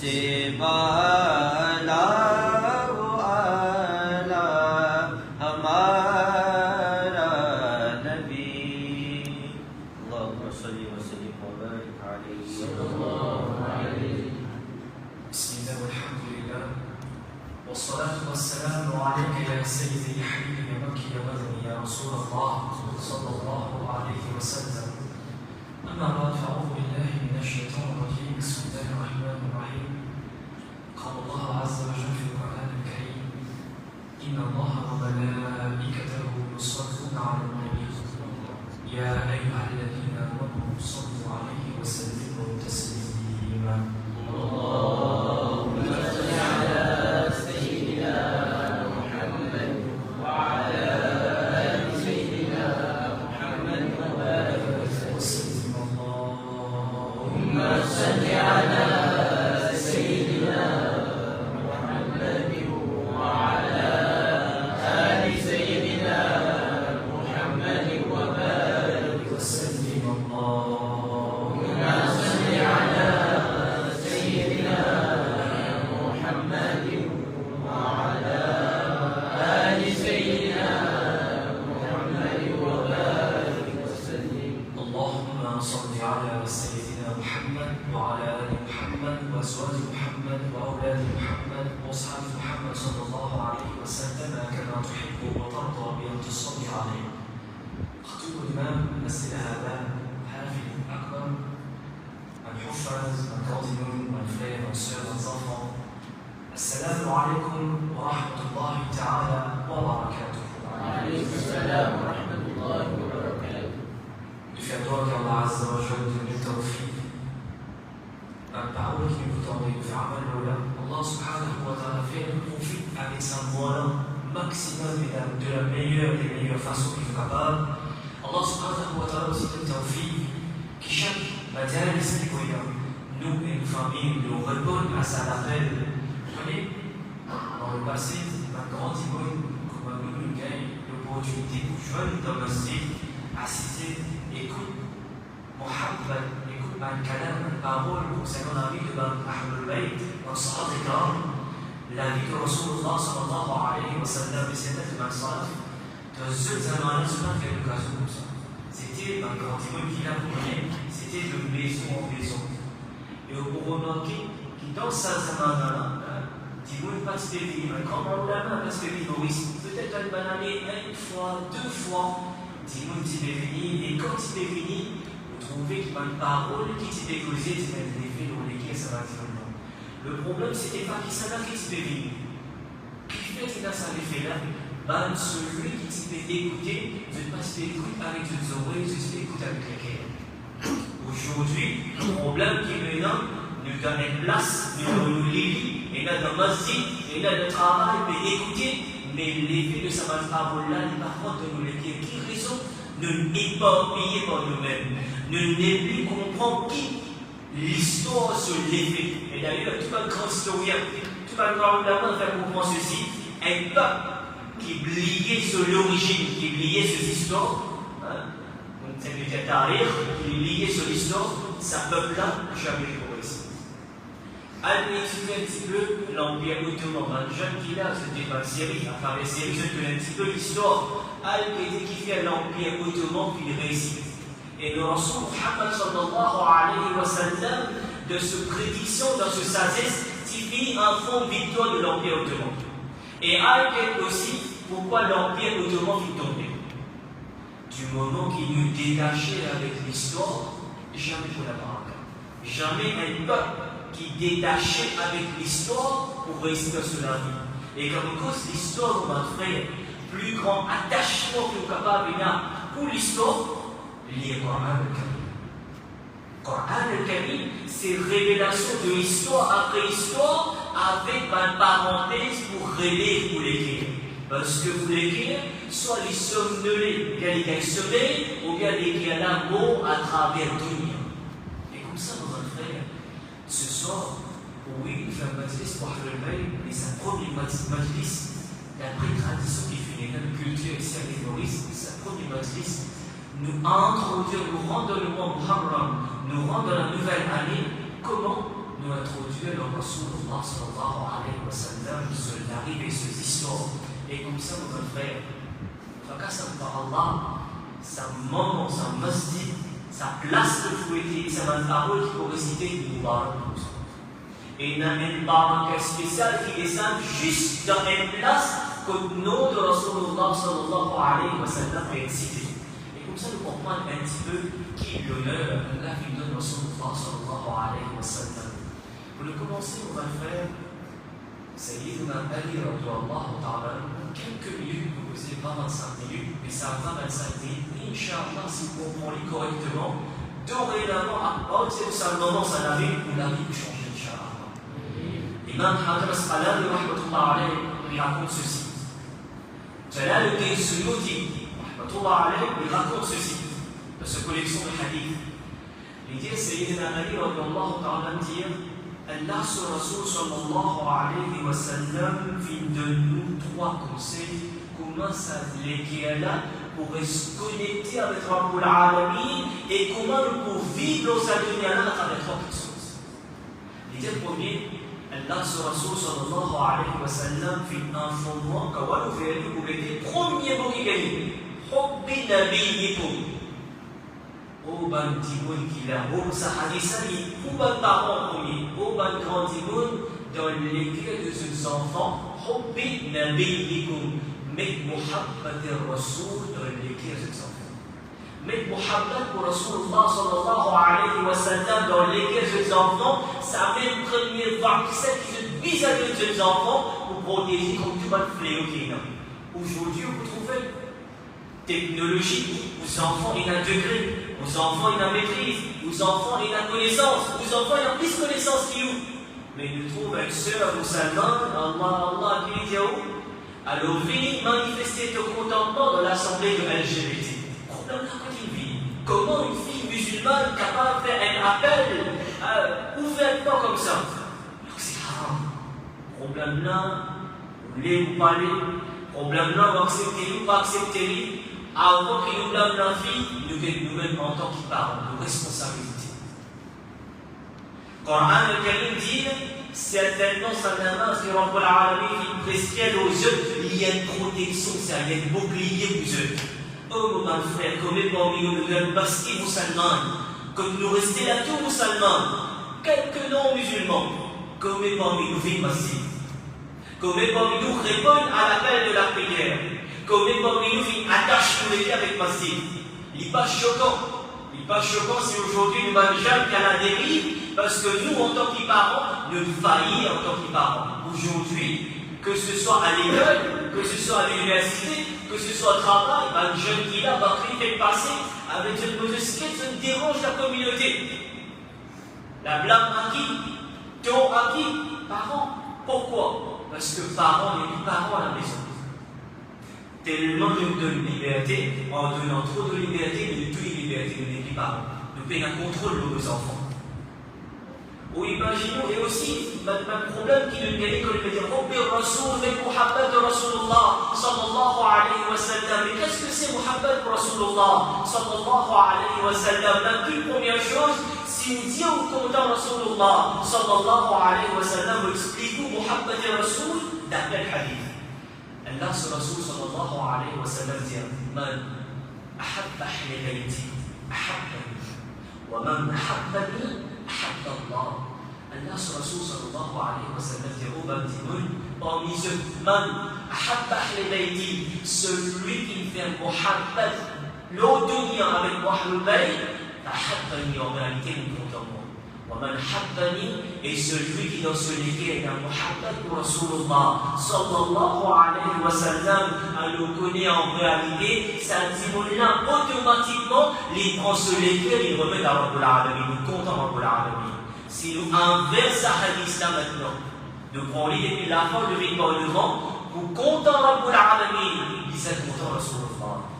सिवा वो आला हमारा नबी अल्लाहुम्मा सल्ली व सल्लिम व बारिक अलैहि सल्लल्लाहु अलैहि बिस्मिल्लाह वल्हम्दुलिल्लाह वस्सलातु वस्सलामु अलैका या सय्यidi ya habibi ya makki ya madani ya rasulullah sallallahu alayhi wa sallam amma ba'd fa'udhu billahi minash shaitanir rajim bismillahir rahmanir rahim qala Allah azza wa jalla fil Qur'anil karim inna Allaha wa malaikatahu yusalluna 'alan nabi ya ayyuhalladhina amanu sallu 'alayhi wa sallimu taslima صل على سيدنا محمد وعلى آل محمد وأزواج محمد وأولاد محمد وأصحاب محمد صلى الله عليه وسلم كما تحب وترضى بأن تصلي عليه. خطيب الإمام المسجد هذا حافظ أكبر الحفاظ القادمون والفريق والسير والظفر السلام عليكم ورحمة الله تعالى وبركاته. وعليكم السلام ورحمة الله وبركاته. يفيدوك الله عز وجل بالتوفيق parole qui nous tendait de faire amal l'Ola. Allah subhanahu wa ta'ala fait le profit avec sa moyen maximum et de la meilleure des meilleures façons qu'il est capable. Allah subhanahu wa ta'ala aussi donne tawfiq qui chaque majalis qui voit nous et nos familles nous répondent à sa appel. Vous voyez, dans le passé, un grand imam comme nous gagne l'opportunité pour jeunes dans le site assister, écoute Muhammad, écoute un kalam, une parole concernant la vie de Ahlul Bayt, dans Salat Ikram, la vie de Rasulullah sallallahu alayhi wa sallam, et c'était un salaf. Dans ce zaman, ce n'a fait l'occasion comme ça. C'était un grand imam qui l'a promené, c'était de maison en maison. Et on peut remarquer que dans ce zaman-là, Timoun pas se définir, quand on l'a main, parce que l'humorisme, peut-être une bonne année, une fois, deux fois, Timoun s'y définit, et quand s'y définit, vous trouvez qu'il y a une parole qui s'y déposée, c'est un effet dans lesquels ça va dire non. Le problème, c'était pas qu'il s'en a qui s'y définit. Qui fait qu'il a ça l'effet-là, ben celui qui s'y fait écouter, ne pas s'y écouter avec les oreilles, ne s'y écoute avec les cœurs. Aujourd'hui, le problème qui est maintenant, nous donne une place, nous lit, et là dans le masjid, et là le travail, mais écoutez, mais l'effet de sa parole-là, par contre, de nous les qui raison, ne n'éparpillez pas nous-mêmes, ne n'aimez plus comprendre qui l'histoire sur l'effet. Et d'ailleurs, tout un grand historien, tout un grand homme fait comprendre ceci, un peuple qui est lié sur l'origine, qui est lié sur l'histoire, c'est le Tahrir, qui est lié sur l'histoire, ce peuple-là, jamais progressé. Allez étudier un petit peu l'Empire ottoman. Un jeune qui là, c'était pas une série, à travers les séries, je connais un petit peu l'histoire. Al-Qaïda qui fait l'Empire ottoman, puis il réussit. Et le Rasul Muhammad sallallahu alayhi wa sallam, de ce prédiction, dans ce sagesse, signifie un fond de victoire de l'Empire ottoman. Et Al-Qaïda aussi, pourquoi l'Empire ottoman fit tomber. Du moment qu'il nous détachait avec l'histoire, jamais pour la baraka. Jamais un peuple qui détachait avec l'histoire pour réussir sur la vie. Et comme cause l'histoire, notre frère, plus grand attachement que nous capables pour l'histoire, lié au Coran al-Karim. Coran al-Karim, c'est révélation de histoire après histoire, avec une parenthèse pour révéler pour l'écrire. Parce que vous l'écrire, soit les somnolés, bien les sommeils, ou bien les qui a l'amour à travers tout. Et comme ça, notre frère, ce soir, oui, il fait un majlis pour Ahlul Bayt, mais sa première majlis, d'après tradition qui finit dans la culture ici à l'Église, sa première majlis, nous introduire, nous rendre le mois Muharram, nous rendre la nouvelle année, comment nous introduire le Rasulullah sallallahu alayhi wa sallam sur l'arrivée, sur l'histoire. Et comme ça, mon frère, fracas par Allah, sa moment, sa masjid, sa place de fouetter, sa parole qui peut réciter du Mubarak. Et il y a une baraka spéciale qui descend juste dans une place que le nom de Rasulullah sallallahu alayhi wa sallam est cité. Et comme ça, nous comprenons un petit peu qui est l'honneur qu'Allah lui donne Rasulullah sallallahu alayhi wa sallam. Pour le commencer, on va faire Sayyidina Ali radhiyallahu ta'ala, quelques minutes, vous posez pas 25 minutes, mais ça va 25 minutes. Inch'Allah, si vous comprenez correctement, dorénavant, à partir de ce moment, ça n'avait ou la vie changé, Inch'Allah. Imam Hajar Asqalani rahmatullah alayhi, il raconte ceci. Jalaluddin Suyuti rahmatullah alayhi, il raconte ceci, de cette collection de hadith. Il dit Sayyidina Ali radhiyallahu ta'ala dire Allah sur Rasul sallallahu alayhi wa sallam fit de nous 3 conseils. Comment ça les là pour se connecter avec Rabbul Alamin et comment nous pouvons vivre dans sa dunya là à travers 3 choses. Il dit le premier, Allah sur Rasul sallallahu alayhi wa sallam fit un fondement qu'Allah nous fait pour aider. Premier mot qui gagne, Hubbi Nabiyikum. Oh ban timoun qui l'a, oh ça hadith ou ban parent premier, oh ban grand timoun dans l'écrit de ses enfants, Hubbi Nabiyikum, met Muhammad al-Rasoul dans l'écrit de ses enfants. Met Muhammad pour Rasulullah sallallahu alayhi wa sallam dans l'écrit de ses enfants, ça met le premier vaccin qui se vise avec ses enfants pour protéger contre tout le fléau qui est là. Aujourd'hui, vous trouvez technologie, aux enfants il y a un degré. Aux enfants, il y a maîtrise. Aux enfants, il y a connaissance. Aux enfants, il y a plus de connaissance que nous. Mais nous trouvons une sœur musulmane, Allah, qui dit elle a venu manifester ton contentement dans l'assemblée de LGBT. Comment une fille musulmane est capable de faire un appel ouvertement comme ça? Alors c'est haram. Problème là, vous voulez vous parler. Problème là, vous acceptez ou pas acceptez. Avant que nous blâme la fille, nous-mêmes en tant que parents, nos responsabilités. Coran le Karim dit, certainement ça n'avance que Rabbul Alamin qui prescrit aux œufs, il y a une protection, il y a un bouclier aux œufs. Oh mon frère, comme parmi nous, nous sommes basqués musulmans, comme nous restons là tous musulmans, quelques non-musulmans, comme parmi nous vivent masjid, comme parmi nous répondent à l'appel de la prière. Comme parmi nous qui attachent tous les avec masjid. Il n'est pas choquant. Il n'est pas choquant si aujourd'hui nous avons jeunes qu'à la dérive, parce que nous, en tant que parents, nous faillissons en tant que parents. Aujourd'hui, que ce soit à l'école, que ce soit à l'université, que ce soit au travail, un jeune qui là va fait passer avec cette mauvaise quête, ça dérange la communauté. La blâme à qui? Tort à qui? Parents. Pourquoi? Parce que parents, il y a plus parents à la maison. Tellement nous donne liberté, en donnant trop de liberté, mais de toutes les libertés, nous n'avons pas. Nous payons un contrôle de nos enfants. Ou imaginons, et aussi, le même problème qui nous gagne, comme il dit, Rabbi Rasoul, avec Muhammad Rasulullah, sallallahu alayhi wa sallam. Mais qu'est-ce que c'est Muhammad Rasulullah, sallallahu alayhi wa sallam? La toute première chose, si nous disons content Rasulullah, sallallahu alayhi wa sallam, explique-nous Muhammad Rasoul, d'après le hadith. Allah sur Rasul sallallahu alayhi wa sallam dit Man ahabba ahli bayti ahabbani wa man ahabbani ahabba Allah. Allah sur Rasul sallallahu alayhi wa sallam dit Oh Bantimoun, parmi ceux Man ahabba ahli bayti, celui qui me fait Muhammad l'audunia avec Ahlul Bayt, ahabbani en réalité me compte en moi. ومن حبني et celui qui dans ce livre est un Muhammad pour Rasulullah sallallahu alayhi wa sallam, à le connaît en réalité, ça dit là automatiquement, il prend ce livre, il remet à Rabbul Alamin, il compte à Rabbul Alamin. Si nous inversons ce hadith là maintenant, nous prenons l'idée depuis la fin de l'État au devant, pour compter à Rabbul Alamin, il s'est content Rasulullah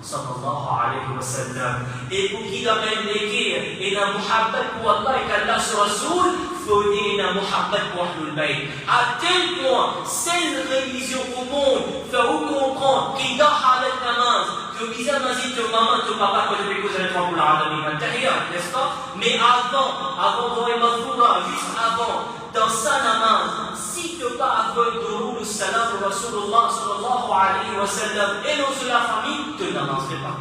sallallahu alayhi wa sallam. Et pour qu'il amène l'équerre, et la Muhammad pour Allah et qu'Allah sur Rasoul, faut dire la Muhammad pour Ahlul Bayt. À tel point, c'est une religion au monde, fait vous comprendre qu'il doit avec la namaz, que bizarre vas-y, te maman, te papa, quand je vais causer le Rabbul Alamin, n'est-ce pas? Mais avant, dans les Mafoura, juste avant, dans sa namaz, si tu n'as pas avoué Durud salam au Rasulullah sallallahu alayhi wa sallam et dans la famille, tu ne namazerais pas.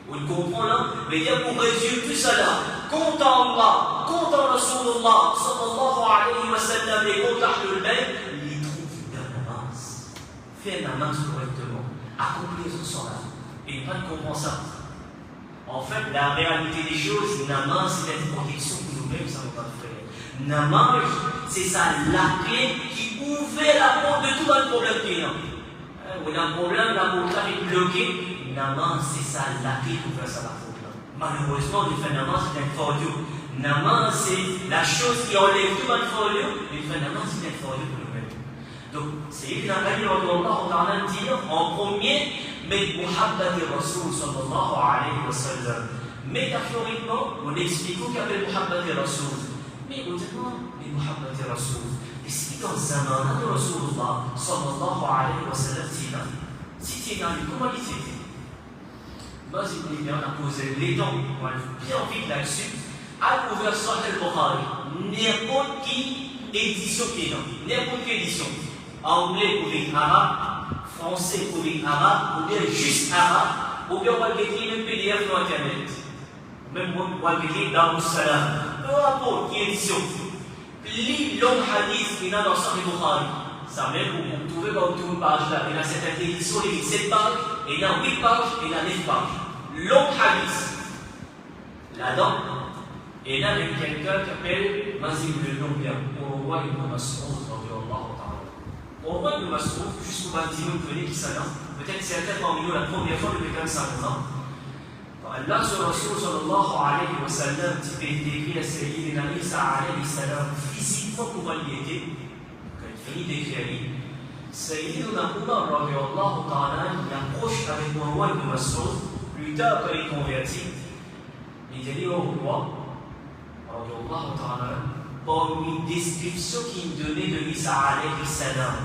Vous comprenez là? Mais dire pour résumer tout cela, compte Allah, compte Rasulullah sallallahu alayhi wa sallam et compte Ahlul Bayt, il trouve la namaz. Fais la namaz correctement, accomplis son salat. Et pas de compensation. En fait, la réalité des choses, namaz, c'est une protection pour nous-mêmes, ça ne va pas faire. Namaz, c'est ça la clé qui ouvre la porte de tout un problème qui est là. On a un problème, la porte est bloquée. Namaz, c'est ça la clé pour faire ça la porte là. Malheureusement, le fait namaz, c'est un fardeau. Namaz, c'est la chose qui enlève tout un fardeau. Le fait namaz, c'est un fardeau pour nous-mêmes. Donc, c'est Ibn Ali, on a dit en premier, mais Muhammad Rasul sallallahu alayhi wa sallam. Métaphoriquement, on explique qu'il y avait Muhammad Rasul. Mais au-delà, mais Muhammad Rasul. Et si dans le zaman de Rasulullah sallallahu alayhi wa sallam, si tu es dans lui, comment il était? Moi, je dis bien, on a posé les dents, on a bien vite là-dessus. À ouvrir Sahih al-Bukhari, n'importe qui édition qui est là, n'importe quelle édition. Anglais pour les arabes, français pour les arabes, ou bien juste arabes, ou bien on va écrire le PDF sur Internet. Même moi, on va écrire dans le salam. Peu importe qui édition. Lis l'homme hadith qu'il y a dans Sahih Bukhari. Ça même, vous trouvez dans toute page là. Il y a cette édition, il y a 7 pages, il y a 8 pages, et il y a 9 pages. L'homme hadith. Là-dedans, et là, il y a quelqu'un qui appelle Mazim le nom bien. Au roi Ibn Mas'ud, au roi Ibn Mas'ud, juste pour dire, vous venez qui ça là. Peut-être certains parmi nous, la première fois depuis 25 ans. Allah sur Rasul sallallahu alayhi wa sallam, tu peux décrire la Sayyidina Isa alayhi salam, physiquement comment il était. Quand il finit d'écrire, Sayyidina Umar radiallahu ta'ala, il approche avec le roi Ibn Mas'ud, plus tard quand il convertit, il dit au roi, radiallahu ta'ala, par une description qu'il me donnait de Isa alayhi salam,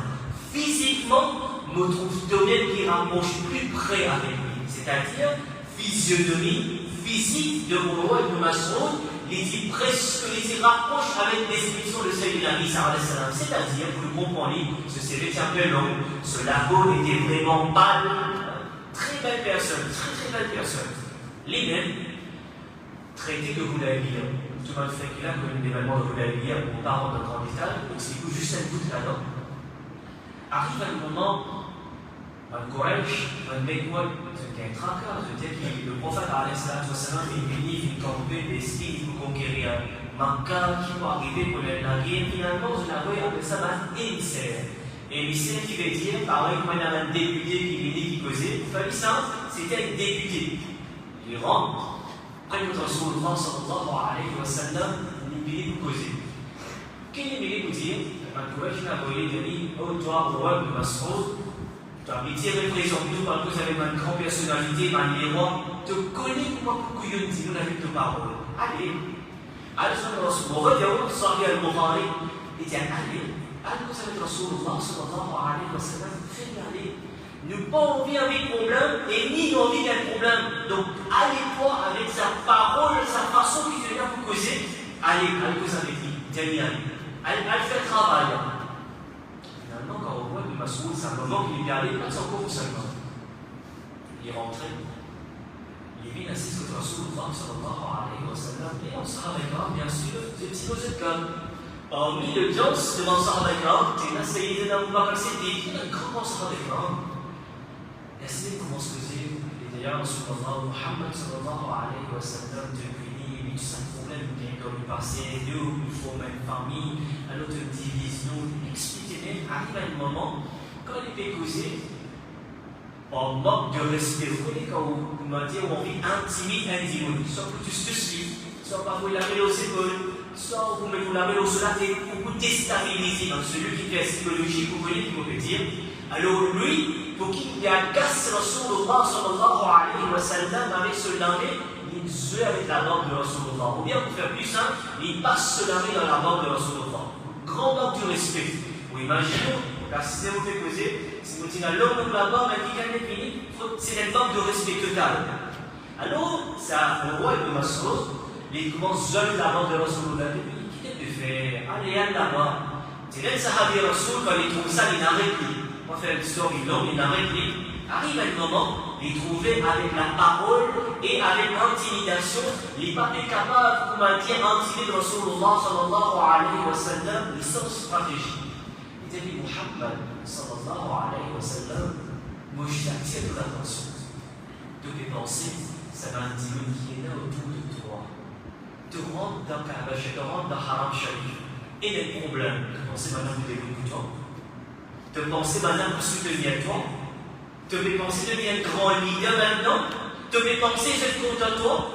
physiquement, me trouve domaine qui rapproche plus près avec lui. C'est-à-dire, physionomie, physique de mon roi Ibn Mas'ud, il dit presque, il dit rapproche avec la description de Sayyidina Isa alayhi salam. C'est-à-dire, vous le comprenez, ce CV était un peu long, ce labo était vraiment pâle, très belle personne, très belle personne. Les mêmes, traité de Hudaybiya. Tout le monde fait qu'il a connu l'événement de Hudaybiya pour parents de grand détail, donc c'est juste un bout là-dedans. Arrive un moment, un Quraysh, un Mekwa, c'est un tracas, c'est-à-dire que le prophète est venu, il campait des skis pour conquérir Makkah, qui va arriver pour la guerre. Finalement, je l'avais appelé ça un émissaire. Émissaire qui veut dire, pareil, comme il y avait un député qui venait, qui causait, il fallait ça, c'était un député. Il rentre, après le Rasulullah sallallahu alayhi wa sallam, il venait pour causer. Qu'est-ce qu'il venait pour dire? Un Quraysh m'a envoyé de dire, oh, toi, roi de Mas'ud, tu as été représenté parce que vous avez une grande personnalité, un héros, te connais comment beaucoup de gens nous avec de parole. Allez, on regarde Sahih al-Bukhari, il dit allez, vous avez Rasulullah sallallahu alayhi wa sallam, faites aller. Nous pas envie avec problème et ni envie d'un problème. Donc, allez-toi avec sa parole, sa façon qui vient pour causer. Allez, cause avec lui, allez, fait travail. Finalement, quand on voit Ibn Mas'ud, c'est un moment qu'il est allé, pas encore pour 5 ans. Il est rentré. Il est venu assister au Rasulullah sallallahu alayhi wa sallam. Et on se rappellera, bien sûr, des petits dossiers de cas. Parmi les gens devant Sahabaka, il y a Sayyidina Abu Bakr Siddiq, il y a un grand Sahabaka. La semaine commence à causer, et d'ailleurs, Rasulullah Muhammad sallallahu alayhi wa sallam, depuis lui, il y a un problème qui est dans le passé, nous, il faut même famille, à l'autre division, expliquez-moi, arrive un moment, quand il est causé, en manque de respect, vous connaissez quand vous m'avez dit, on vit intimide individu, soit que tu te suis, soit pas vous l'avez aux épaules, soit vous l'avez au solat, et vous vous déstabilisez dans celui qui fait la psychologie, vous voyez ce qu'on peut dire. Alors lui, pour qu'il agace Rasulullah sallallahu alayhi wa sallam avec ce lamé, il joue avec la barbe de Rasulullah. Ou bien pour faire plus simple, il passe ce lamé dans la barbe de Rasulullah. Grand manque de respect. Vous imaginez, car si vous fait causer, si vous dites à l'homme de la barbe, c'est une barbe de respect total. Alors, ça, le roi Ibn Mas'ud, il commence seul la barbe de Rasulullah. Qu'est-ce qu'il faire? Allez, là-bas. C'est là le Sahabi Rasoul, quand il trouve ça, il arrête. On va faire une histoire longue, il arrête. Arrive un moment, il trouvait avec la parole et avec l'intimidation, il n'est pas capable, comment dire, d'intimider Rasulullah sallallahu alayhi wa sallam, ils sont stratégiques. Il dit, Muhammad sallallahu alayhi wa sallam, moi je t'attire de l'attention. De tes pensées, ça va un démon qui est là autour de toi. Te rentre dans Kaaba, te rentre dans Haram Sharif. Et les problèmes, te penser maintenant que tu es beaucoup de toi. Te penser maintenant pour soutenir toi. Te fais penser devenir un grand leader maintenant. Te fais penser je compte à toi.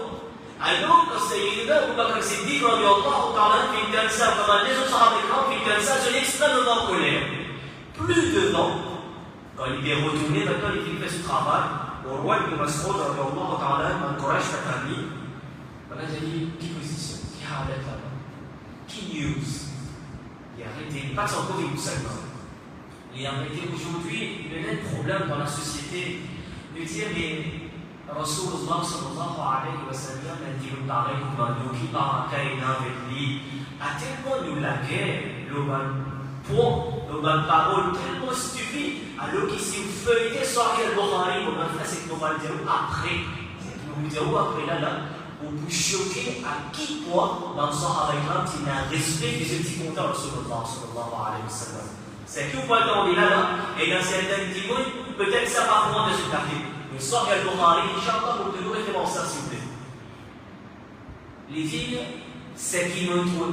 Alors, quand Sayyidina Abu Bakr Siddiq, radiallahu ta'ala, fait comme ça, comme les autres Arabes fait comme ça, je l'ai extrêmement en colère. Plus devant, quand il est retourné, maintenant il fait ce travail. Au roi Ibn Mas'ud, radiallahu ta'ala, man Quraysh, sa famille, on a dit, qui position, qui a arrêté là-bas, qui news, il a arrêté, pas encore une seule. Et en réalité, aujourd'hui, le même problème dans la société, de dire, mais Rasulullah sallallahu alayhi wa sallam a dit le pareil, qui parle avec lui, à tel point nous la guerre, le point, le parole tellement stupide, alors qu'ici, vous feuilletez sur quel Bukhari, on va faire ce qu'on va dire après. Nous dirons après là, on peut choquer à qui point, dans son avec l'homme, il a respect de ce petit content Rasulullah sallallahu alayhi wa sallam. C'est tout point qu'on est là, et dans certaines témoins, peut-être ça va moins de ce quartier. Mais soit qu'elle Bukhari, Inch'Allah, pour que nous référencer ça, s'il vous plaît. Les villes, c'est qui me trouve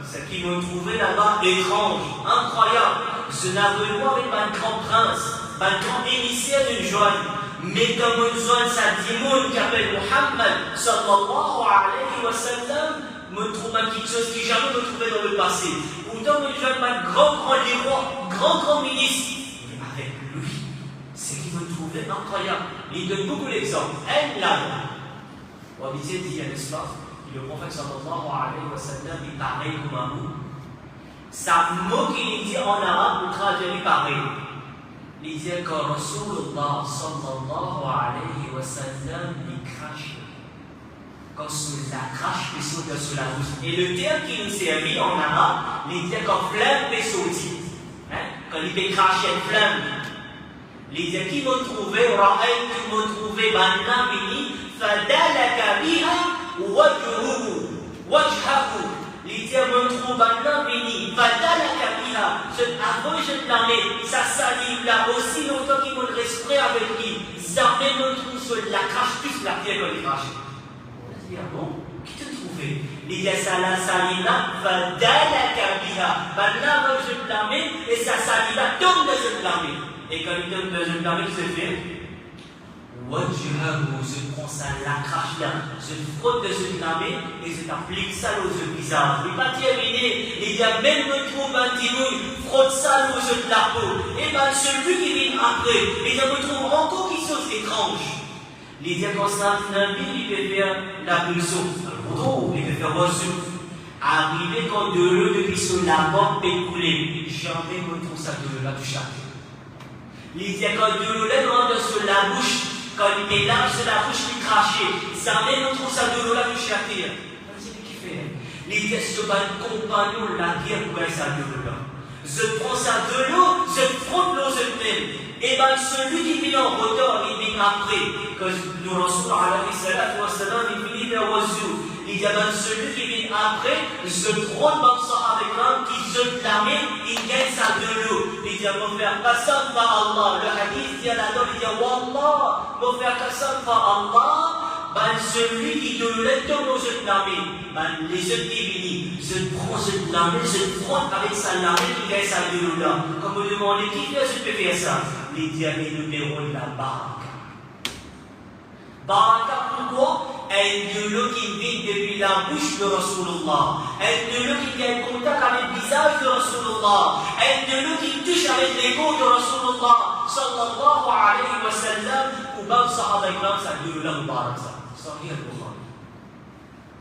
c'est qui me trouvait là-bas étrange, incroyable. Je n'avais pas avec un grand prince, un grand émissaire d'une joie. Mais comme une zone, ça démon qui appelle Muhammad, sallallahu alayhi wa sallam, me trouve quelque chose qui jamais me trouvait dans le passé. Autant que je suis un grand roi, grand ministre. Mais avec lui, c'est qu'il me trouvait incroyable. Il donne beaucoup d'exemples. Elle là, on va dire, n'est-ce pas? Le prophète sallallahu alayhi wa sallam est pareil comme un mot. Ça mot qu'il dit en arabe, le traduit pareil. Il dit que Rasulullah sallallahu alayhi wa sallam il crache. Quand la crache peut sauter sur la bouche. Et le terme qui nous servit en arabe, il dit quand flamme peut sauter. Quand il peut cracher une flamme. Il dit qui m'ont trouvé, Ra'ay qui m'ont trouvé, Banamini, Fadalaka biha, Wajhahu. Il dit m'ont trouvé, Banamini, Fadalaka biha. Avant je l'amène, sa salive là, aussi longtemps qu'il m'ont respect avec lui. Jamais m'ont trouvé sur la crache, plus la pierre que les craches. Ah bon, qui te trouvait? Il y a la salina, fadalaka biha. Maintenant, je blâme et sa salina tombe dans ce blâme. Et quand il tombe dans ce blâme, il se fait Wajhahu, je prends ça, la crache là, je frotte de ce blâme et je t'applique ça aux yeux bizarres. Il n'est pas terminé, il y a même me trouve un timon, frotte ça aux yeux de la peau. Et bien, celui qui vient après, et je me trouve encore quelque chose d'étrange. Il dit qu'on il peut faire l'ablution, il peut faire reçu. Arrivé quand de l'eau depuis sur la porte peut couler. Jamais on trouve ça de l'eau là du chaque. Il dit quand de l'eau là rentre sur la bouche, quand il mélange sur la bouche, il crache. Jamais on trouve ça de l'eau là du chaque. C'est ce qu'il fait. Il dit ce compagnon la guerre pour ça de l'eau là. Je prends ça de l'eau, je frotte l'eau, je mets. Et bien celui qui vient en retard, il vient après. Que nous Rasul alayhi salatu wa salam, il finit vers Wazou. Il y a bien celui qui vient après, je prends dans ça avec l'homme qui jette la main, il gagne ça de l'eau. Il dit, mon frère, Qassam fa Allah. Le hadith dit à la donne, il dit, Wallah, mon frère, Qassam fa Allah. Ben, celui qui de l'est tombe au jeu de la main, ben, les jeux divinis, je prends ce de la main, je frotte avec sa lame qui gagne sa de l'eau là. Comme vous demandez, qui fait, je peux faire ça? Les diamants numéro de la baraka. Baraka pourquoi? Un de l'eau qui vient depuis la bouche de Rasulullah. Un de l'eau qui vient en contact avec le visage de Rasulullah. Un de l'eau qui touche avec l'égo de Rasulullah. Sallallahu alayhi wa sallam. Ou même sahaba ikram, ça de l'eau là, baraka. Sahih al-Bukhari.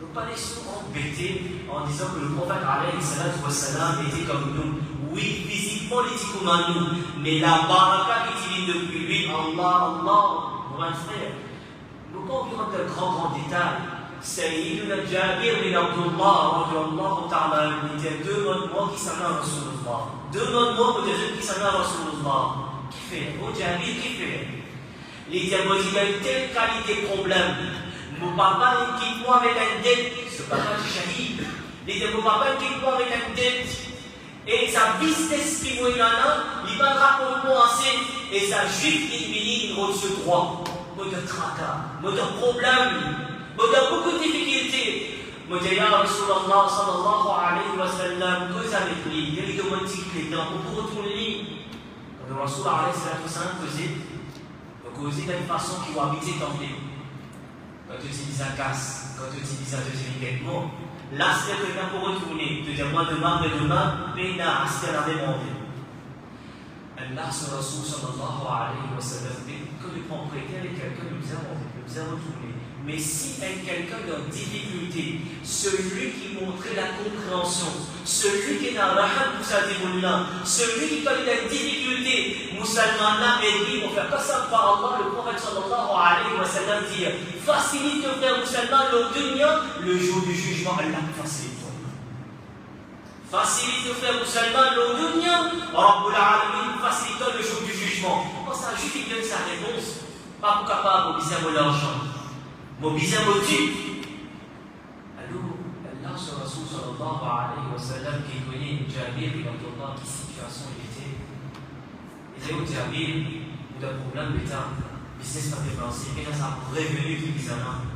Donc pas laisser embêter en disant que le prophète alayhi salam était comme nous. Oui, physiquement, il était comme nous. Mais la baraka qui vient depuis lui, Allah, mon frère. Nous ne pouvons pas rentrer dans de grands détails. Sayyiduna Jabir bin Abdullah radiyallahu ta'ala il dit demande-moi qui s'en a Rasulullah. Demande-moi pour Jésus qui s'en a Rasulullah. Qui fait? Oh Jabir, qui fait? Il dit moi il y a une telle qualité de problème. Mon papa il quitte moi avec une dette. Ce papa du shahid. Il dit mon papa il quitte moi avec une dette. Et sa business qui il va raconter moi assez. Et sa juif il reçoit droit. Moi de tracas, moi de problèmes. Moi, il y a beaucoup de difficultés. Moi, je dis à Rasulallah sallallahu alayhi wa sallam, cause avec lui, il y a des romantiques les dents, on peut retourner. Quand le Rasulallah alayhi wa sallam causait d'une façon qui va habiter ton vie. Quand tu utilises un casse, quand tu utilises un deuxième équipement, là, c'est quelqu'un pour retourner. Tu dis, moi, demain, pénard, c'est un demandé. Allah, ce Rasul sallallahu alayhi wa sallam, que le propriétaire avec quelqu'un nous a retourné. Mais si quelqu'un est en difficulté, celui qui montrait la compréhension, celui qui est dans la raham pour sa démonie-là, celui qui connaît la difficulté, musulman mais dit, on fait pas ça par Allah, le prophète sallallahu alayhi wa sallam dit, facilite le frère musulman le dunya, le jour du jugement, Allah facilite. Facilite le frère musulman le dunya, Rabbul Alamin facilite le jour du jugement. Quand ça juge, il donne sa réponse, pas pour capable de mobiliser l'argent. Mobiliser mon Dieu. Alors, Allah sur Rasul sallallahu alayhi wa sallam qui connaît Jabir bin Abdullah, quelle situation il était. Il disait au Jabir, ou d'un problème d'état, business pas dépensé, et là ça a revenu qui bizarrement.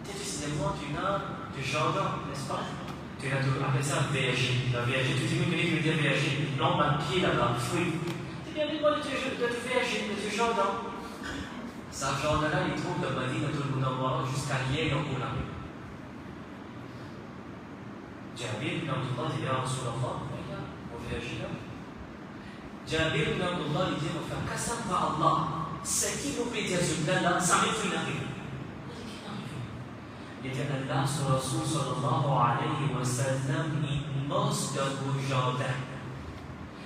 Décidément, tu as du jardin, n'est-ce pas? Tu as appelé ça verger. La verger, tu dis, mais tu veux dire verger, une plante à pied là-bas, fruit. Tu viens de quoi de verger, de ce jardin? Ça, genre-là, il trouve dans Madinatul Munawwara jusqu'à hier en Oulaï. Jabir bin Abdullah dit à Rasulallah, on fait agir là. Jabir bin Abdullah dit, on fait qu'à par Allah. Ce qui nous peut dire ce plan-là, ça m'est fait arriver. Il dit Allah sur Rasul sallallahu alayhi wa sallam, il mosse dans vos jardins.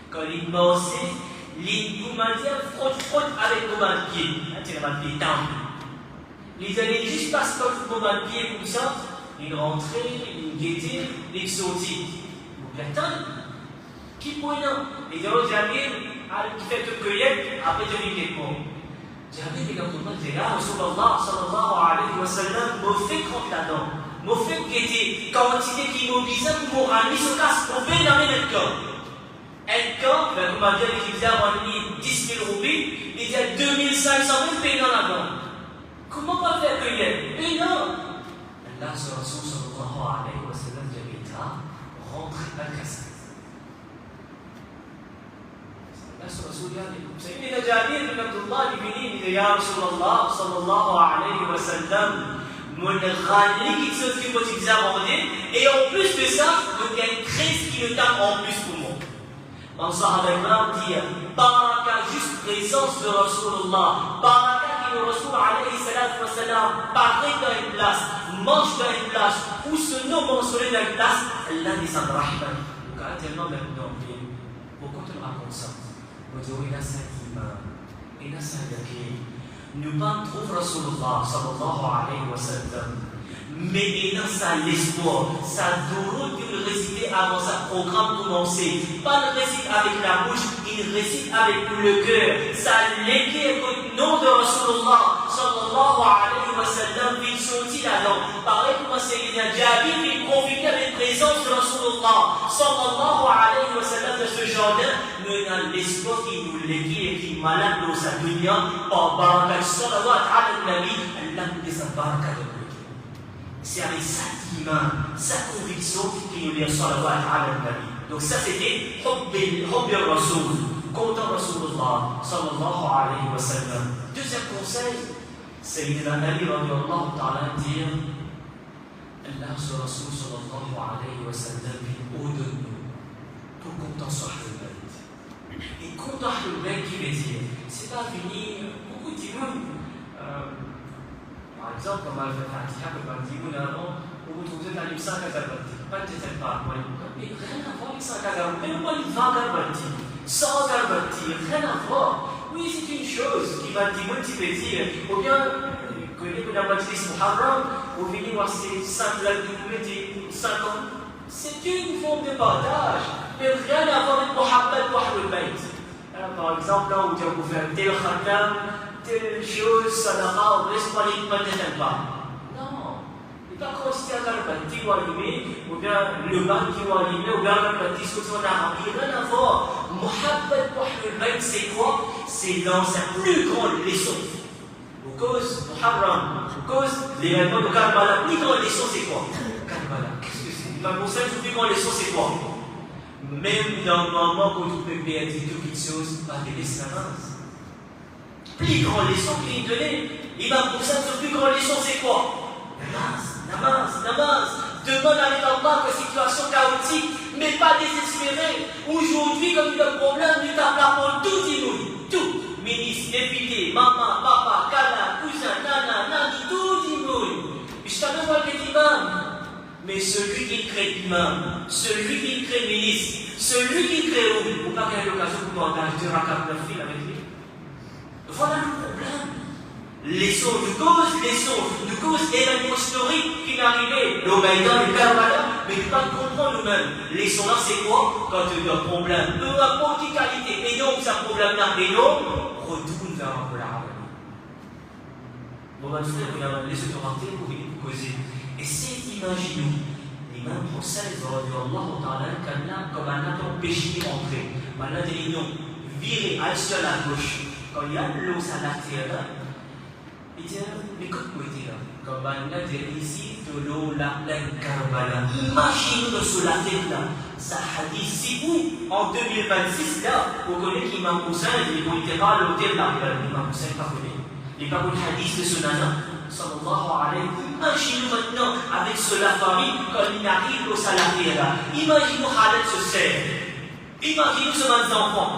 Quand il mossait, comment dire, frotte avec le pied. C'est le pied temple. Ils allaient juste passer comme le pied comme ça. Ils rentraient, ils guettaient, ils sortaient. Vous plaît-il? Qui peut non? Les autres Jabir, qui fait toute cueillette, après de l'équipement. Jabir, il a dit, là, Rasulallah sallallahu alayhi wa sallam, me fait contre là-dedans. Me fait guetter. Quantité qui mobilise pour ramener ce casque, pour faire dans le corps. Un camp, ben, comment dire, il disait avant 10 000 roupies, il disait 2500 000 payants là-dedans. Comment pas faire payer? Mais non! Allah, sur Rasul sallallahu alayhi wa sallam, dit rentre à Kassan. Allah, sur Rasul, il dit, il y a Jabir bin Abdullah, il dit, Ya Rasulallah sallallahu alayhi wa sallam, mon râle qui se fait motiver avant et en plus de ça, il y a une 13 qui le tape en plus pour moi. En Sahaba dit Baraka, juste présence de Rasulullah. Baraka qui le Rasul alayhi salatu wa salam paraît dans une place, mange dans une place, ou se nom mentionné dans une place, Allah dit ça rahman. Donc, tellement maintenant, pourquoi tu racontes ça? Vous dites, il a ça qui il a ça qui nous pas trouve Rasulullah sallallahu alayhi wa sallam. Mais il a ça l'espoir, ça doit le réciter avant sa programme commencer. Pas le réciter avec la bouche, il récite avec le cœur. Ça l'écrit au nom de Rasulullah sallallahu alayhi wa sallam, il sortit là-dedans. Pareil comme Sayyidina Jabir, il profite avec présence de Rasulullah sallallahu alayhi wa sallam de ce jardin. Mais il a l'espoir qui nous l'écrit et qui est malade dans sa dunya. Par baraka salawat ala nabi, Allah nous dit sa baraka de c'est avec sa iman, sa conviction qui nous dit salawat ala nabi. Donc ça c'était Hubbi Rasul, content Rasulullah sallallahu alayhi wa sallam. Deuxième conseil, Sayyidina Ali radiallahu ta'ala dire Allah sur Rasul sallallahu alayhi wa sallam vit au de nous pour content sur le bayt. Et content le bayt qui veut dire, c'est pas venir, beaucoup de monde. Par exemple, comme elle fait Fatiha, comme elle dit, vous trouvez dans les 5 Garbati, pas de tel part, mais rien à voir avec 5 Garbati, même pas les 20 Garbati, 100 Garbati, rien à voir. Oui, c'est une chose qui va dire, tu peux dire, ou bien, que les في المجلس محرم وفيني وصي 5 كيلومتر 50. C'est une forme de partage, mais rien à voir avec Mohammed Wahlul Bayt. Par exemple, là où tu as faire tel khatam, telle chose, sadaqa, on laisse pas les peut-être pas. Non, il n'est pas considéré dans le bâti ou allumé, ou bien le bain qui est allumé, ou bien la discussion arabe. Il n'y a rien à voir. Mohammed Wahlul Bayt, c'est quoi? C'est dans sa plus grande leçon. Au cause Muharram, au cause l'événement de Karbala, plus grande leçon, c'est quoi? Karbala. L'imam Hussein, le plus grand leçon, c'est quoi? Même dans le moment où tu peux perdre toute chose, pas de l'esclavage. Plus grande leçon qu'il donnait. L'imam Hussein, le plus grand leçon, c'est quoi? Namaz. Demande avec Allah que situation chaotique, mais pas désespérée. Aujourd'hui, comme il y a un problème, il tape la porte, tout dit nous. Tout. Ministre, député, maman, papa, kala, cousin, nana, nani, tout dit nous. Je t'avais voir que l'imam. Mais celui qui crée imam, celui qui crée ministre, celui qui crée où, vous n'avez pas l'occasion pour m'engager de raconter la fille avec lui. Voilà le problème. Leçon de cause, événement historique qui est arrivé, l'Obaïda, le Karbala, mais pas comprendre nous-mêmes. Leçon là, c'est quoi? Quand tu as un problème, peu importe quelle qualité, et donc, ce problème-là, et donc, retourne vers Allah. Bon, ben, frère, il a laissé te rentrer pour causer. Et c'est, imaginons, l'imam Hussein, comme un empêché d'entrer, maintenant, il a viré à seul à gauche. Quand il y a l'eau à la terre, il dit, mais comment il est là? Comme un ici, de l'eau, la plaine Karbala. Imaginez sur la tête là, ça hadith, si vous, en 2026, là, vous connaissez l'imam Hussein, il était à l'hôtel là, l'imam Hussein, pas connu. Il n'y a pas de hadith de ce nana. Imaginez maintenant avec cela famille quand il arrive au salarié là. Imaginez Khaled se sert. Imaginez ce même enfant.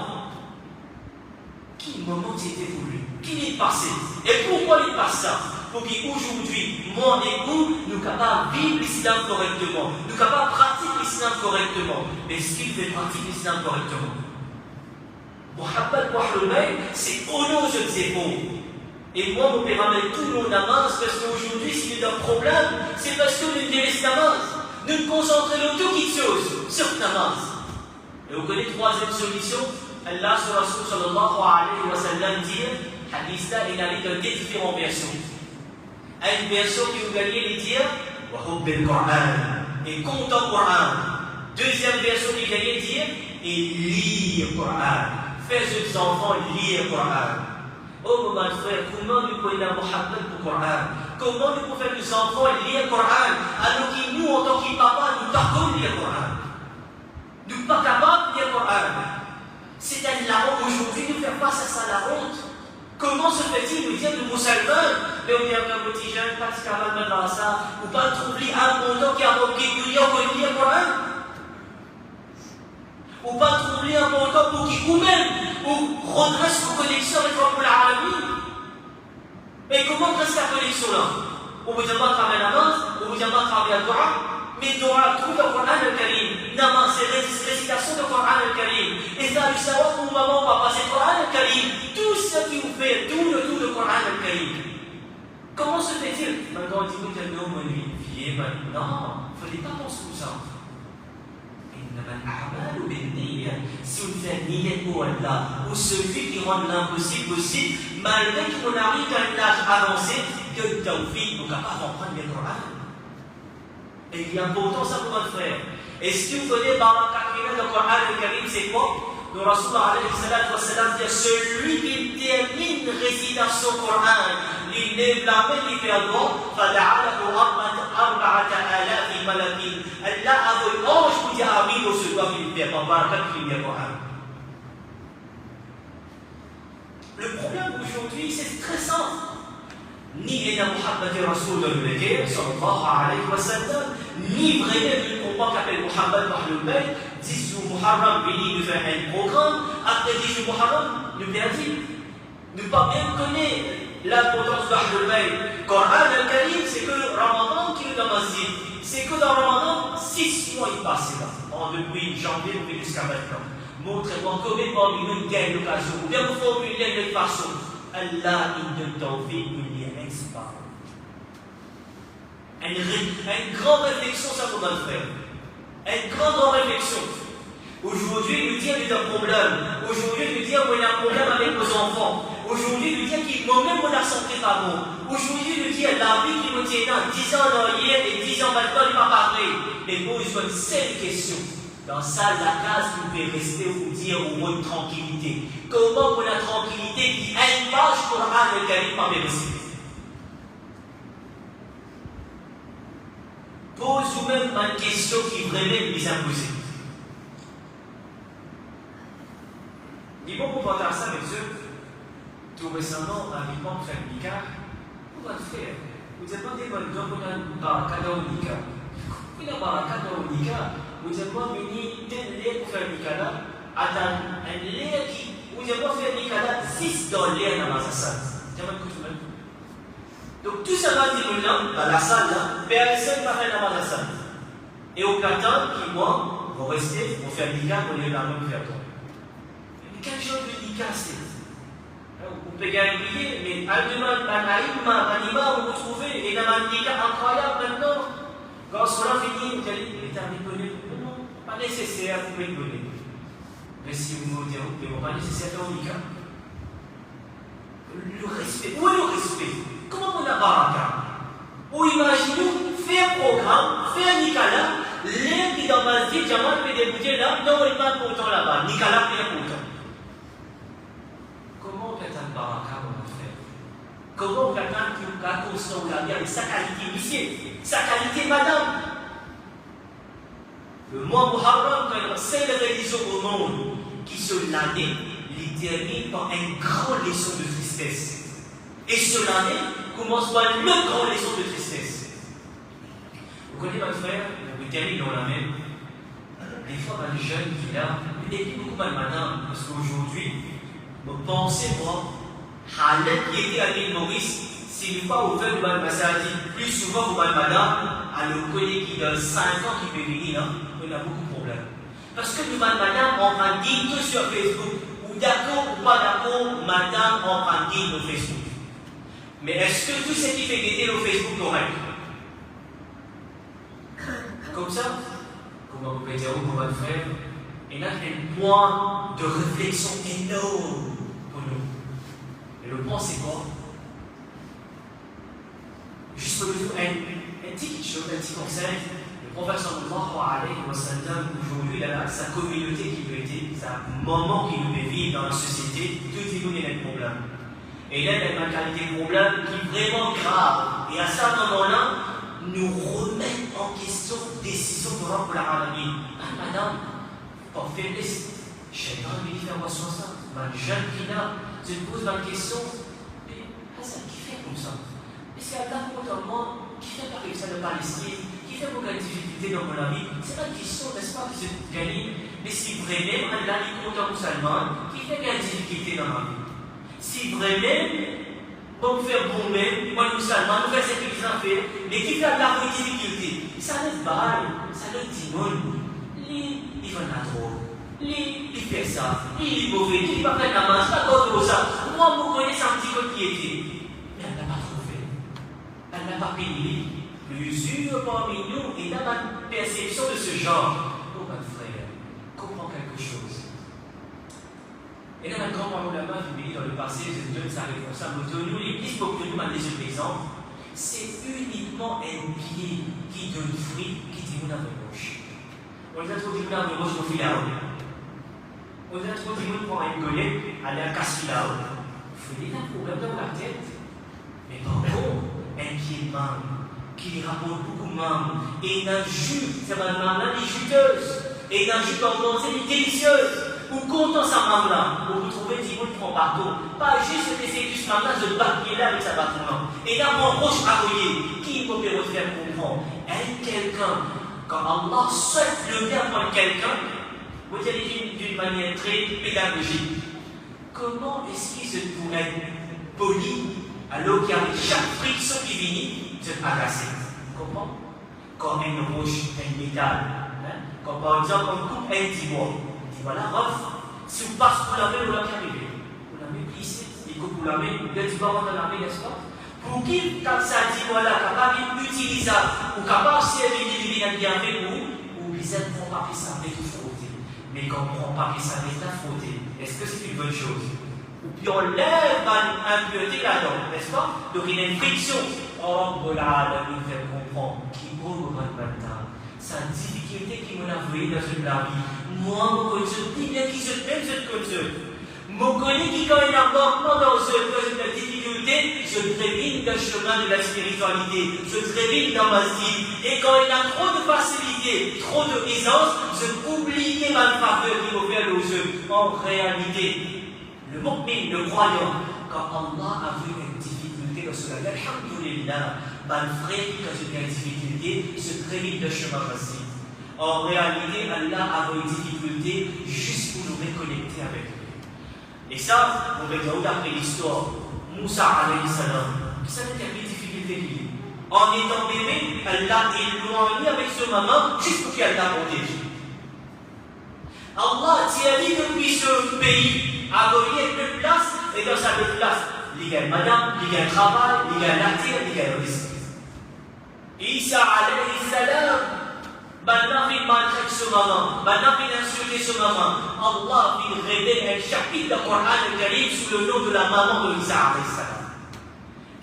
Quel moment c'était pour lui? Qu'il est passé? Et pourquoi il passe ça? Pour qu'aujourd'hui, moi et vous, nous sommes capables de vivre l'islam correctement. Nous sommes capables de pratiquer l'islam correctement. Est-ce qu'il fait pratiquer l'islam correctement? Mohammed Wahlul Bayt, c'est au nom de ses épaules. Et moi, mon père amène tous nos namaz parce qu'aujourd'hui, s'il y a un problème, c'est parce que nous délaissons namaz. Nous nous concentrons sur toute chose, sur namaz. Et vous connaissez la troisième solution? Allah sur Rasul sallallahu alayhi wa sallam dit, hadith là, il a dans différentes versions. Une version qui vous gagnez, il dit, wa hubbil Qur'an, et compte en Qur'an. Deuxième version qui gagnait, il dit, et lire Qur'an. Faites aux enfants lire Qur'an. Oh mon frère, comment nous pouvons lire Mohammed pour le Coran? Comment nous pouvons faire nos enfants lire le Coran alors que nous, en tant que papa, nous ne pouvons pas lire le Coran? Nous ne sommes pas capables de lire le Coran. C'est la honte aujourd'hui, nous faire face à ça, la honte. Comment se fait-il nous dire nous musulmans, mais on dit à un petit jeune, pas de camarade dans ça, ou pas trouver un montant qui a repris pour lire le Coran? Ou pas trouver un montant pour qui ou même ou redresse vos connexions avec Rabbul Alamin. Et comment reste la connexion là? On vous demande de travailler la namaz, on vous demande de travailler la dua, mais dua, trouve le Coran al-Karim. Namaz, c'est récitation du Coran al-Karim. Et ça, le savoir pour maman, papa, c'est le Coran al-Karim. Tout ce qui vous fait, tout le Coran al-Karim. Comment se fait-il? Maintenant, on dit, vous êtes un homme, vie, non, il ne fallait pas penser tout ça. Si on fait nier pour Allah, ou celui qui rend l'impossible possible, malgré qu'on arrive à un âge avancé, que Tawfiq, nous ne pouvons pas comprendre le Coran. Et il est important ça pour notre frère. Est-ce que vous connaissez le Coran al-Karim, c'est quoi? Le Rasulullah dit celui qui termine récitation du Coran, il lève la main, il fait un droit, فَدَعَلَهُ أَرْبَعَةَ آلَافِ مَلَكٍ. Allah a dit, oh, je vous dis, ah oui, on se doit faire par barakat qui le Coran. Le problème aujourd'hui, c'est très simple. Ni Ina Muhammad Rasulullah sallallahu alayhi wa sallam, ni vraiment le combat qu'appelle Mohammed Wahlul Bayt, 10 jours Muharram, venu nous faire un programme, après 10 jours Muharram, nous perdit. Nous pas bien connaître l'importance de Wahlul Bayt. Coran al-Karim, c'est que Ramadan qui est dans Masjid. C'est que dans Ramadan, 6 mois il passe là. Depuis janvier jusqu'à maintenant. Montrez-moi combien de fois nous gagnons l'occasion. Ou bien vous formulez de façon. Allah, il donne tawfiq, il y a pas. Une grande réflexion, ça qu'on va faire. Une grande réflexion. Aujourd'hui, nous dire qu'il y a un problème. Aujourd'hui, nous dire qu'il y a un problème avec nos enfants. Aujourd'hui, nous dire qu'il moi-même, on a santé pas bon. Aujourd'hui, nous dire la vie qui nous tient 10 ans dans hier et 10 ans maintenant, il va parler. Mais pose une seule question. Dans ça, la case, vous pouvez rester ou dire au mot de tranquillité. Comment pour la tranquillité qui a une page pour le Karim par mes récits. Pose vous-même une question qui vraiment vous imposer. Dis-moi pour partager ça, monsieur. Tout récemment, un vivant de faire Nika. Vous va faire. Vous n'avez pas des bonnes gens pour un cadeau Nika. Vous n'avez pas un cadeau Nika. Vous n'avez pas venu d'un lait pour faire Nika là. Attends, un lait qui. Vous n'avez pas fait Nika là, 6 dans l'air dans la salle. Jamais de coutume. Donc tout ça va dire maintenant, dans la salle là, personne ne va faire dans la salle. Et au plateau, qui moi, vont rester, vont faire Nika pour les larmes faire toi. Quel genre de Nika c'est? Vous pouvez gagner, mais à demain, vous vous trouvez, et dans un Nika incroyable maintenant. Quand cela finit, vous allez, il est arrivé. Non, pas nécessaire, vous pouvez donner. Mais si vous me dites, mais pas nécessaire de faire un Nika. Le respect. Où est le respect? Comment on a baraka? Ou imaginez-vous, faire un programme, faire un Nika là, l'air qui dans ma vie, Jamal peut débouter là, non, on n'est pas content là-bas. Nika là, il est content. Comment quelqu'un de baraka, mon frère? Comment quelqu'un qui a constant la vie avec sa qualité monsieur, sa qualité madame? Le mois Muharram, quand c'est la religion au monde qui se l'année, il termine par une grande leçon de tristesse. Et ce l'année commence par une grande leçon de tristesse. Vous connaissez votre frère, vous terminez dans la même. Des fois, les jeunes qui là, et puis beaucoup de madame, parce qu'aujourd'hui, vous pensez, moi, Halep qui était à l'île Maurice, s'il n'est pas ouvert de Massadi, plus souvent vous madame, à le collègue qui dans 5 ans qui peut venir, on a beaucoup de problèmes. Parce que nous, madame, on va dire tout sur Facebook, ou d'accord ou pas d'accord, madame, on va dire sur Facebook. Mais est-ce que tout ce qui fait guetter le Facebook correct? Comme ça, comment vous pouvez dire pour votre frère? Il y a un point de réflexion énorme pour nous. Et le point, c'est quoi? Juste pour nous, un petit chose, un petit conseil. Le prophète sallallahu alayhi wa sallam, aujourd'hui, il a sa communauté qui peut être, sa moment qui nous peut vivre dans la société, tout le monde a un problème. Et là, il y a une mentalité de problème qui est vraiment grave. Et à ce moment-là, nous remettre en question décision de Rabb al-Alamin. Ah, madame, par faiblesse, chacun lui dit faire ça. Ma jeune Kina, je me pose ma question. Mais, Hassan, qui fait comme ça? Est-ce qu'il y a un comportement qui fait par exemple de Palestine, qui fait beaucoup de difficultés dans mon vie? C'est pas une question, n'est-ce pas, que je gagne, mais si vraiment Allah est content musulman, qui fait qu'il y a une difficulté dans ma vie? Si vraiment, on peut faire bon même, moi, musulman, nous faire ce qu'ils ont fait, mais qui fait la difficulté, ça ne pas, ça ne dit non. Il va la drogue, il fait ça, il est mauvais, il va faire la masse, pas d'autre ça. Moi, vous connaissez un petit peu qui était. Mais elle n'a pas trouvé. Elle n'a pas payé. L'usure parmi nous et dans ma perception de ce genre. Oh, mon frère, comprends quelque chose. Et là, un grand parlement qui dans le passé, je donne sa responsable de nous, l'Église, pour que nous m'en des exemples, c'est uniquement un pied qui donne fruit, qui dit mon âme gauche. On les a trop dit mon âme gauche au filao. On les a trop dit mon pour un golette, aller à casse-filao. Il faut dire un problème dans la tête. Mais par contre, un pied de main, qui rapporte beaucoup de main, et un jus, c'est ma main, est juteuse, et un jus condensé, est délicieuse. Ou content sa maman-là, vous trouvez qu'il vous prend partout. Pas juste que c'est juste maman de battre là avec sa bâtiment. Et là, mon roche à voyer, qui peut me faire comprendre? Quelqu'un, quand Allah souhaite le bien pour quelqu'un, vous allez d'une manière très pédagogique. Comment est-ce qu'il se pourrait être poli alors qu'il y a chaque friction qui vient de agacer? Comment? Quand une roche, un métal, quand par exemple on coupe un divorce. Voilà, Rof, si vous passez pour la main, vous l'avez arrivé. Vous l'avez glissé, et que vous l'avez, vous êtes pas dans la main, n'est-ce pas? Pour qui, comme ça dit, voilà, capable d'utiliser, ou capable de servir de bien avec vous, ou bien ne prend pas ça avec tout frotter. Mais quand on ne prend pas ça avec la frotter, est-ce que c'est une bonne chose? Ou puis on lève l'impureté là-dedans, n'est-ce pas? Donc il y a une friction. Oh, voilà, il fait comprendre qui vaut le matin. C'est une difficulté qui m'a avoué dans une la vie. Moi, je connais bien qui se fait, je connais. Je connais qui, quand il y a un manquement dans une difficulté, je tréville le chemin de la spiritualité. Je tréville dans ma vie. Et quand il y a trop de facilité, trop de aisance, je oublie ma faveur qui m'a fait aux yeux. En réalité, le mu'min, le croyant, quand Allah a vu une difficulté dans ce cas, alhamdulillah, mon frère qui a une difficulté, se tréville le chemin facile. En réalité, Allah a vu une difficulté juste pour nous reconnecter avec lui. Et ça, on regarde après l'histoire, Moussa alayhi salam, qui savait qu'il y avait une difficulté qui est. En étant bébé, elle l'a éloigné avec ce maman juste pour qu'elle l'a protégé. Allah t'a dit depuis ce pays, à gagner de place, et dans sa place, il y a madame, il y a travail, il y a la terre, il y a le risque. Isa alayhi salam, maintenant il maltraite ce maman, maintenant il insulte ce maman. Allah il révèle un chapitre du Coran al-Karim sous le nom de la maman de Isa alayhi salam.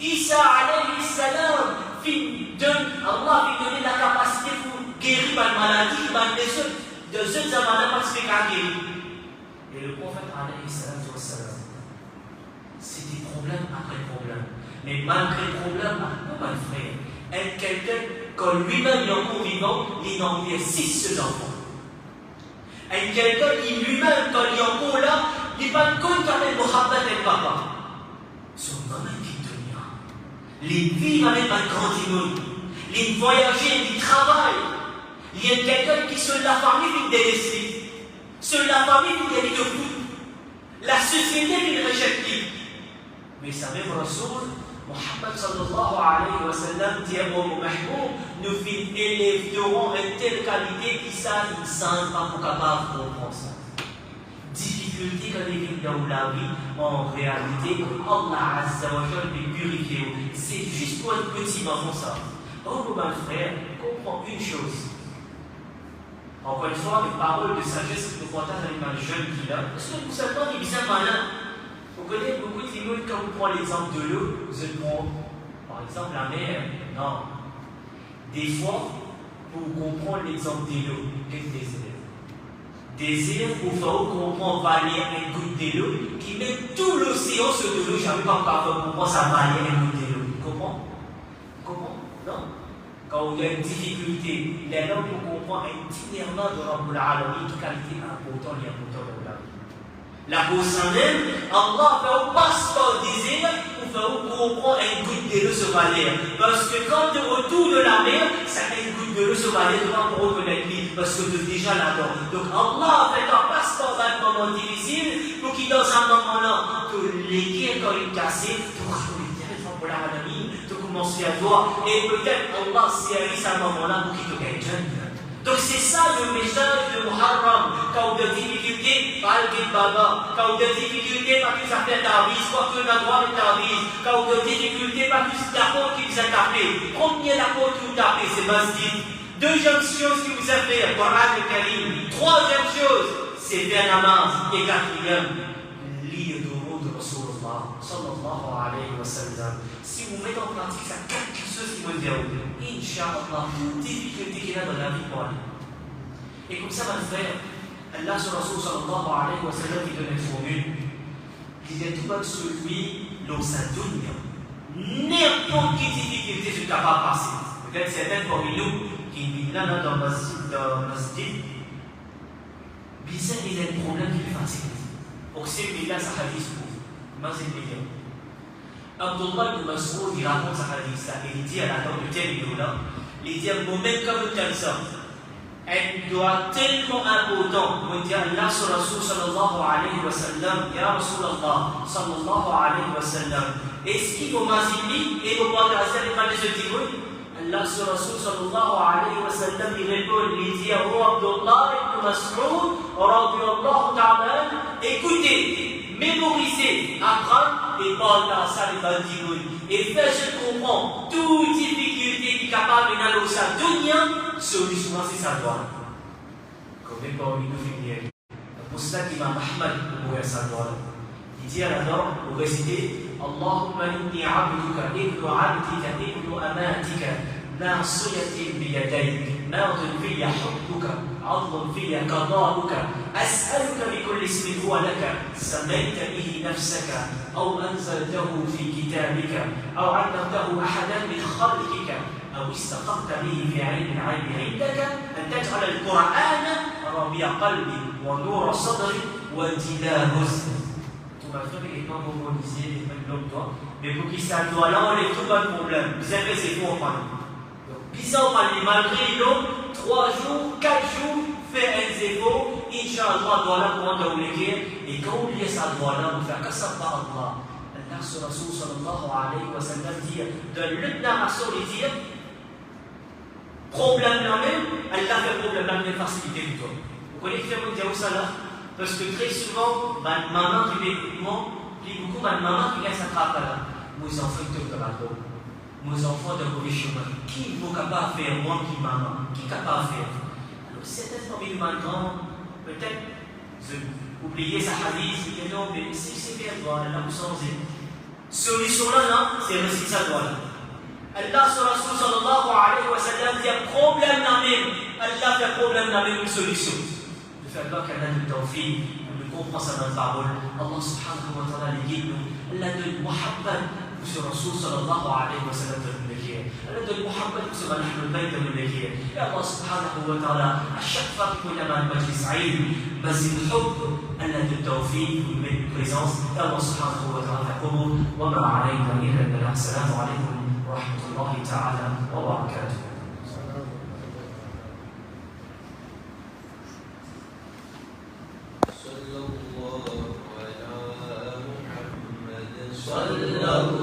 Isa alayhi salam, Allah lui donne la capacité pour guérir la maladie, de ceux qui ont pas guérir. Et le prophète alayhi salam, c'était problème après problème. Mais malgré le problème, mon frère, quelqu'un, quand lui-même est encore vivant, il en a 6 enfants. Et quelqu'un qui lui-même, quand il est encore là, il n'est pas compte avec Mohammed et papa. Son maman qui tenir. Il vit avec un grand monde. Il voyage, il travaille. Il y a quelqu'un qui, sur la famille, il délaisse. Sur la famille, il est de foot. La société, il rejette. Mais ça même Rasoul, Mohammed sallallahu alayhi wa sallam, dit à mon mahmoud, nous élèverons une telle qualité qui ça, il ne sent pas pour capable de comprendre ça. Difficulté quand il vient dans la vie, en réalité, Allah Azza wa Jal veut purifier. C'est juste pour un petit enfant ça. Oh mon frère, comprends une chose. Encore une fois, les paroles de sagesse que nous partagons avec un jeune qui là, parce que vous savez pas, il est bien malin. Vous connaissez beaucoup de films, quand vous prenez l'exemple de l'eau, vous êtes bon. Par exemple, la mer, non. Des fois, pour comprendre l'exemple de l'eau, qu'est-ce que c'est? Désir pour faire comprendre valer un goutte de l'eau qui met tout l'océan sur de l'eau. Je n'avais pas encore comprendre ça valer un goutte de l'eau. Comment? Comment? Non. Quand il y a une difficulté, il est là pour comprendre itinéralement de Rabbul Alamin, toute qualité importante et importante de la vie. La cause en elle, Allah fait un passeport désir pour faire comprendre une goutte de l'eau sur la mer. Parce que quand tu retournes de la mer, ça fait une goutte de l'eau sur la mer, tu vas pour reconnaître lui, parce que tu es déjà là-dedans. Donc Allah fait un passeport dans un moment difficile pour qu'il, dans un moment-là, que l'équerre, quand il est cassé, tu reconnais pour la maladie, tu commences à voir, et peut-être Allah service à un moment-là pour qu'il te gagne. Donc c'est ça le message de Muharram. Quand on a des difficultés, pas le baba. Quand on a des difficultés, pas que ça fait ta vie, soit que la droite est ta vie. Quand on a des difficultés, pas que c'est la porte qui vous a tapé. Combien la porte qui vous a tapé, c'est masjid. Deuxième chose qui vous a fait, Coran et Karim. Troisième chose, c'est faire namaz. Et quatrième, lire le mot de Rasulullah sallallahu alayhi wa sallam. Si vous mettez en pratique ça, quelque chose qui vous dit, Inch'Allah, toute difficulté qu'il y a dans la vie pour aller. Et comme ça, mon frère, Allah sur Rasul sallallahu alayhi wa sallam, il donne une formule. Il dit tout pas celui dans sa dunya. N'importe quelle difficulté je suis capable de passer. Peut-être certains parmi nous qui vivent là dans le masjid, bizarre, il y a un problème qui lui fatigue. Pour que c'est là, ça hadith pour moi, c'est bien. Abdullah ibn Mas'ud, il raconte sa hadith là, et il dit à la fin de telle vidéo-là, il dit un moment comme tel ça, elle doit tellement important, il dit Allah sur Rasul sallallahu alayhi wa sallam, Ya Rasulallah sallallahu alayhi wa sallam, est-ce qu'il faut m'assumer et vous partager les mal de ce type? Allah sur Rasul sallallahu alayhi wa sallam, il répond, il dit à Abdullah ibn Mas'ud, radiyallahu ta'ala, écoutez, mémorisez, apprendre et parler à ça les bandits. Et fais-je comprendre toute difficulté qui est capable de nous sa dunya, solution c'est sa doigt. Comme parmi nous finir. Pour cela qu'Imam Ahmad mourir sa doigt. Il dit alors, vous récitez Allahumma inni abduka ibnu abdika ibnu amatika ناصية بيديك ماض في حكمك عضل في قضاؤك أسألك بكل اسم هو لك سميت به نفسك أو أنزلته في كتابك أو علمته أحدا من خلقك أو استقمت به في علم الغيب عندك أن تجعل القرآن ربيع قلبي ونور صدري وانتداء حزني. On va faire les temps pour mobiliser les mêmes l'homme toi, mais pour qui ça doit là on est tout pas de problème. Vous avez c'est pour en Bizarre, malgré l'eau, 3 jours, 4 jours, faire un zéro, Inch'Allah, doit là pour en oublier. Et quand on oublie ça, doit là, on fait que ça par Allah. Allah, sur Rasul sallallahu alayhi wa sallam, dit, de l'utna Rasul, il dit, problème là même, Allah fait problème là même, facilité du tout. Vous connaissez comment dire ça là? Parce que très souvent, ma maman qui m'écoute, beaucoup ma maman qui vient s'attraper là. Moi, ils en font tout comme un peu. Nos enfants de mauvais chemin. Qui est capable de faire moi qui maman? Qui est capable de faire? Alors, certaines familles maintenant, peut-être, oublier sa hadith, mais non, mais c'est bien, Allah vous changer. Solution là, non, c'est réciter sa doigt là. Allah sur Rasul sallallahu alayhi wa sallam dit problème n'a même. Allah fait problème n'a même une solution. De faire Allah qu'Allah nous tawfiq, nous comprend sa parole. Allah subhanahu wa ta'ala les guide nous. Allah donne muhabbat. Sur Rasul sallallahu alayhi wa sallam de l'unité. Allah de Muhammad sur Nahnu al-Bayt de l'unité. Et Allah subhanahu wa ta'ala, à chaque fois qu'il y a un majlis aïd, mazid al-hub, Allah de tawfiq, vous met une présence. Et Allah subhanahu wa ta'ala, taqoum, wa ma alayna illa al-balagh. Assalamu alaykum wa rahmatullahi ta'ala wa barakatuh. صلى الله